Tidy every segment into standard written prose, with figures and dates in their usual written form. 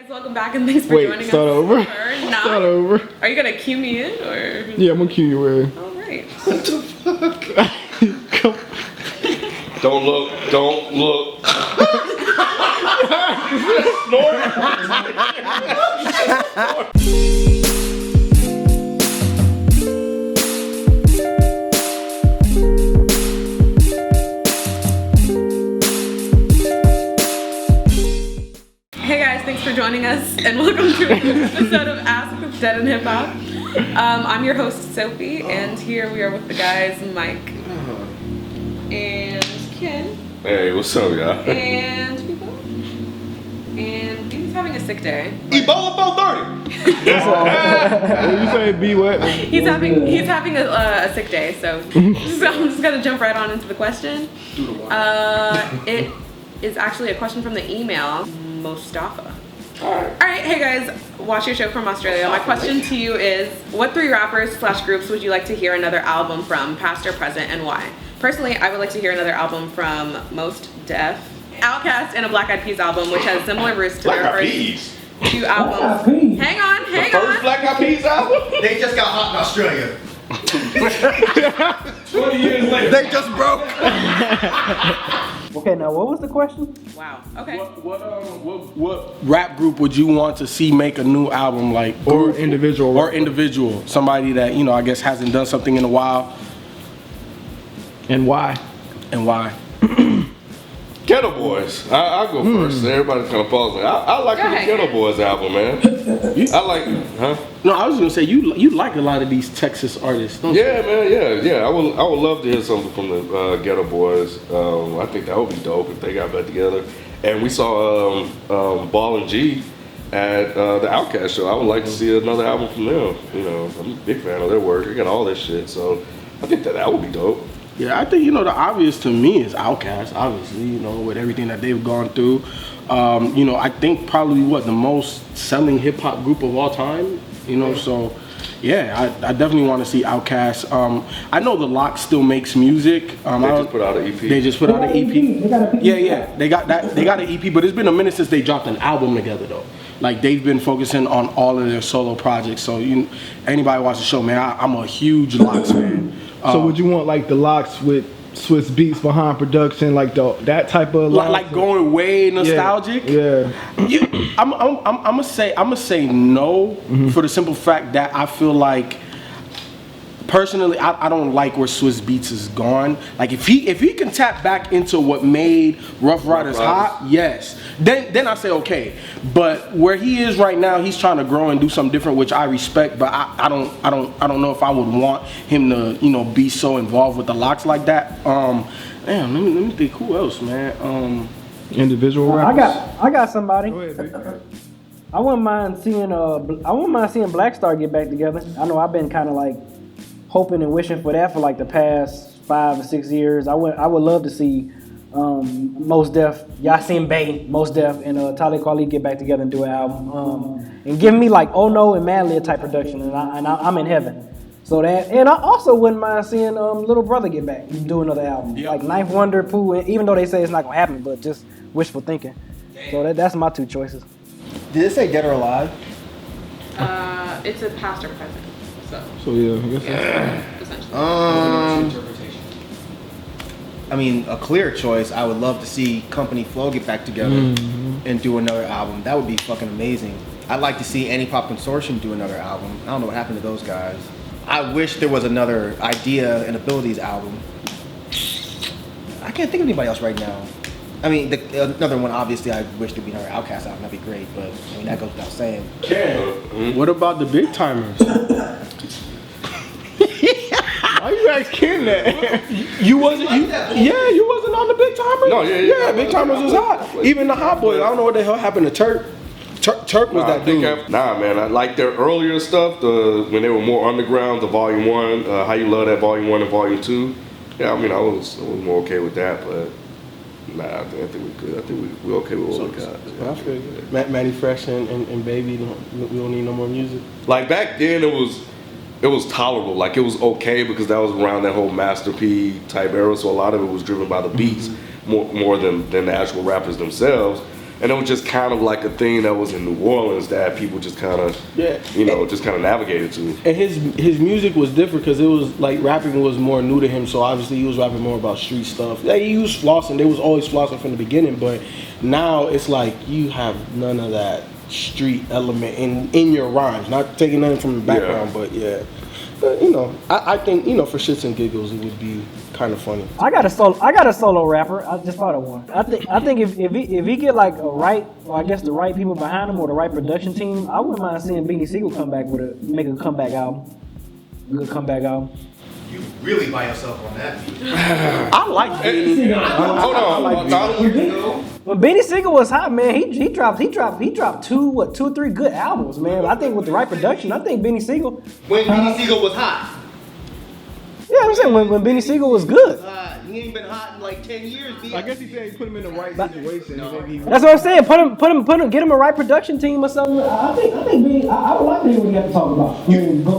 Welcome back and thanks for joining us. Start over. Start over. Are you gonna cue me in or? Yeah, I'm gonna cue you in. All right. What the fuck? Don't look. Don't look. Hey guys, thanks for joining us and welcome to an episode of Ask DEHH. I'm your host Sophie, and here we are with the guys Mike and Ken. Hey, what's up, y'all? And people. And he's having a sick day. Ebola 430. What you say? Be what? He's having a sick day, so I'm just gonna jump right on into the question. It is actually a question from the email, Mustafa. Alright, hey guys, watch your show from Australia. My question to you is, what 3 rappers / groups would you like to hear another album from, past or present, and why? Personally, I would like to hear another album from Most Def, Outkast, and a Black Eyed Peas album, which has similar roots to their first 2 albums. Hang on. First Black Eyed Peas album? They just got hot in Australia. 20 years later. They just broke. Okay, now what was the question? Wow, okay. What rap group would you want to see make a new album, like Or individual. or individual, somebody that I guess hasn't done something in a while, And why? and why? Ghetto Boys. I'll go first. Everybody's kind of pausing. I like the ahead. Ghetto Boys album, man. I like, huh? No, I was gonna say you like a lot of these Texas artists, don't you? Yeah, man. Yeah. I would love to hear something from the Ghetto Boys. I think that would be dope if they got back together. And we saw Ball and G at the Outkast show. I would like to see another album from them. I'm a big fan of their work. They got all this shit, so I think that would be dope. Yeah, I think the obvious to me is Outkast, obviously, with everything that they've gone through. I think probably the most selling hip hop group of all time. So yeah, I definitely want to see Outkast. I know the Lox still makes music. They just put out an EP. They just put out an EP. Yeah, they got an EP, but it's been a minute since they dropped an album together though. Like they've been focusing on all of their solo projects. So anybody watch the show, man, I'm a huge Lox fan. So would you want like the Lox with Swiss beats behind production, like that type of like going way nostalgic? Yeah. I'm gonna say no, for the simple fact that I feel like personally I don't like where Swiss Beats is gone. Like if he can tap back into what made Rough Riders hot, yes, then I say okay. But where he is right now, he's trying to grow and do something different, which I respect. But I don't know if I would want him to be so involved with the Lox like that. Let me think. Who else, man? Individual rappers. I got somebody. Go ahead, B. I wouldn't mind seeing Black Star get back together. I know I've been kind of like hoping and wishing for that for like the past 5 or 6 years. I would love to see Most Def, Yasin Bey, Most Def, and Talib Kweli get back together and do an album. And give me like Oh No and Madlib type production, and I'm in heaven. So that, and I also wouldn't mind seeing Little Brother get back and do another album. Yep. Like Ninth Wonder, Pooh, and even though they say it's not gonna happen, but just wishful thinking. So that's my 2 choices. Did it say Dead or Alive? It's a past or present, So yeah, I guess essentially. I mean, a clear choice. I would love to see Company Flow get back together and do another album. That would be fucking amazing. I'd like to see Any Pop Consortium do another album. I don't know what happened to those guys. I wish there was another Idea and Abilities album. I can't think of anybody else right now. I mean, another one, obviously, I wish there'd be another Outkast album. That'd be great, but I mean, that goes without saying. What about the big timers? Why you asking that? You wasn't on the big timers? No, yeah. Big timers was hot. Even the Hot Boys. I don't know what the hell happened to Turk. Turk was that dude. Nah, man. I like their earlier stuff. When they were more underground. The Volume 1, How You Love That Volume 1 and Volume 2. Yeah, I mean, I was more okay with that, but nah, I think we're good. I think we're okay with what we got. I feel good. Manny Fresh and Baby, we don't need no more music. Like back then, it was tolerable. Like it was okay because that was around that whole Master P type era. So a lot of it was driven by the beats more than the actual rappers themselves. and it was just kind of like a thing that was in New Orleans that people just kind of, just kind of navigated to. And his music was different because it was like rapping was more new to him, so obviously he was rapping more about street stuff. Like, he was flossing, they was always flossing from the beginning, but now it's like you have none of that street element in your rhymes. Not taking nothing from the background, but yeah. But, I think, for shits and giggles, it would be kind of funny. I got a solo rapper. I just thought of one. I think if he get like the right people behind him or the right production team, I wouldn't mind seeing Beanie Sigel make a comeback album. A good comeback album. You really by yourself on that. I like Beanie. Hold on. When Beanie Sigel was hot, man, he dropped 2 or 3 good albums, man. I think with the right production, I think Beanie Sigel. When Beanie Sigel was hot. Yeah, I'm saying when Beanie Sigel was good. He ain't been hot in like 10 years. I guess he said he put him in the right situation. That's what I'm saying. Put him, get him a right production team or something. I think Beanie, I would like to hear what he has to talk about.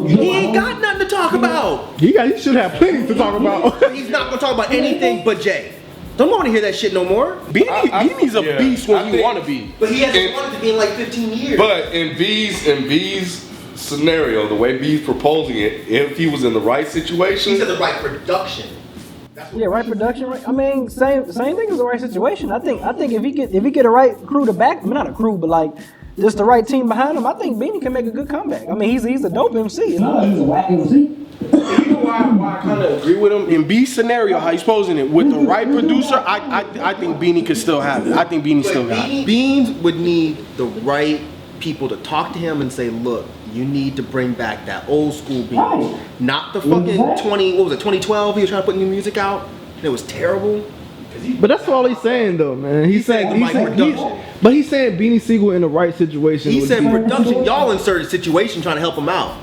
He ain't got nothing to talk about. He should have plenty to talk about. He's not gonna talk about anything but Jay. Don't want to hear that shit no more. Beanie's a beast when he want to be. But he hasn't wanted to be in like 15 years. But in B's scenario, the way B's proposing it, if he was in the right situation, he said the right production. Yeah, right production. Right. I mean, same thing as the right situation. I think if he get a right crew to back, not a crew, but like just the right team behind him, I think Beanie can make a good comeback. I mean, he's a dope MC. It's not like he's a whack MC. You know why I kind of agree with him? In B's scenario, how he's posing it, with the right producer, I think Beanie could still have it. I think Beanie still got it. Beans would need the right people to talk to him and say, look, you need to bring back that old school Beans. Not the fucking 2012 he was trying to put new music out, and it was terrible. But that's all he's saying though, man. He's saying Beanie Sigel in the right situation. He said production, y'all inserted situation trying to help him out.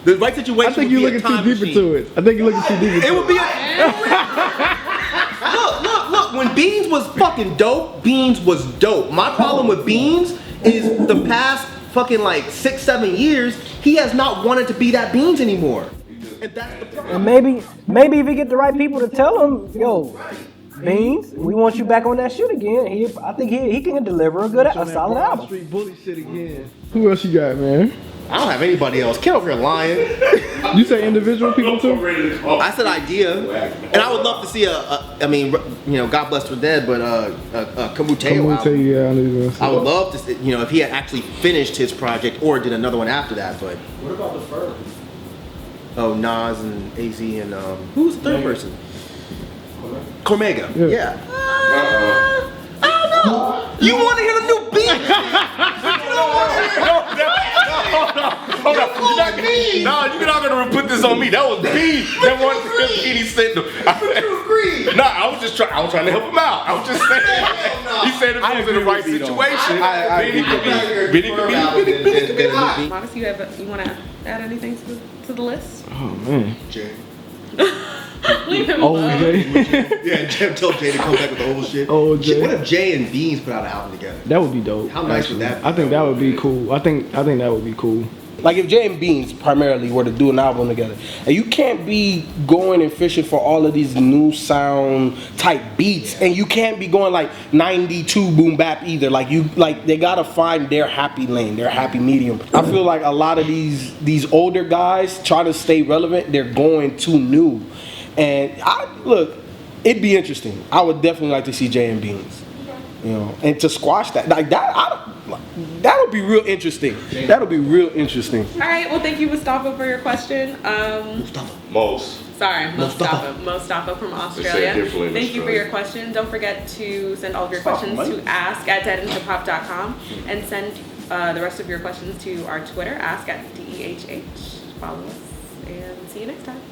The right situation. I think you're looking too deep into it. It would be look. When Beans was fucking dope, Beans was dope. My problem with Beans is the past fucking like 6-7 years, he has not wanted to be that Beans anymore. And that's the problem. And maybe if he get the right people to tell him, yo, Beans, we want you back on that shit again. I think he can deliver a solid album. Street bully shit again. Who else you got, man? I don't have anybody else. Get over here lying. You say individual people too? I said idea, and I would love to see God bless the dead, but Kamuteo album. Yeah, I would love to see, if he had actually finished his project or did another one after that. But What about the Fur? Oh, Nas and AZ and who's the third person? Cormega. Yeah. I don't know. You want to hear the new beat? You don't want to hear. Hold on. You're not gonna put this on me. That was B that wanted to hear Beanie Sigel. I was trying to help him out. I was just saying. He said if he was in the right situation, Beanie could be. Marcus, you want to add anything to the list? Oh man. Jay. Leave him alone. Yeah, Jay told Jay to come back with the old shit. Oh, Jay. What if Jay and Beans put out an album together? That would be dope. How nice would that be? I think that would be cool. I think that would be cool. Like if Jay and Beans primarily were to do an album together, and you can't be going and fishing for all of these new sound type beats, and you can't be going like 92 boom bap either. Like they gotta find their happy lane, their happy medium. I feel like a lot of these older guys trying to stay relevant, they're going too new. And it'd be interesting. I would definitely like to see Jay and Beans, and to squash that that'll be real interesting. That'll be real interesting. All right. Well, thank you, Mustafa, for your question. Mustafa from Australia. Thank you for your question. Don't forget to send all of your questions to ask@deadandhiphop.com and send the rest of your questions to our Twitter, ask@DEHH. Follow us and see you next time.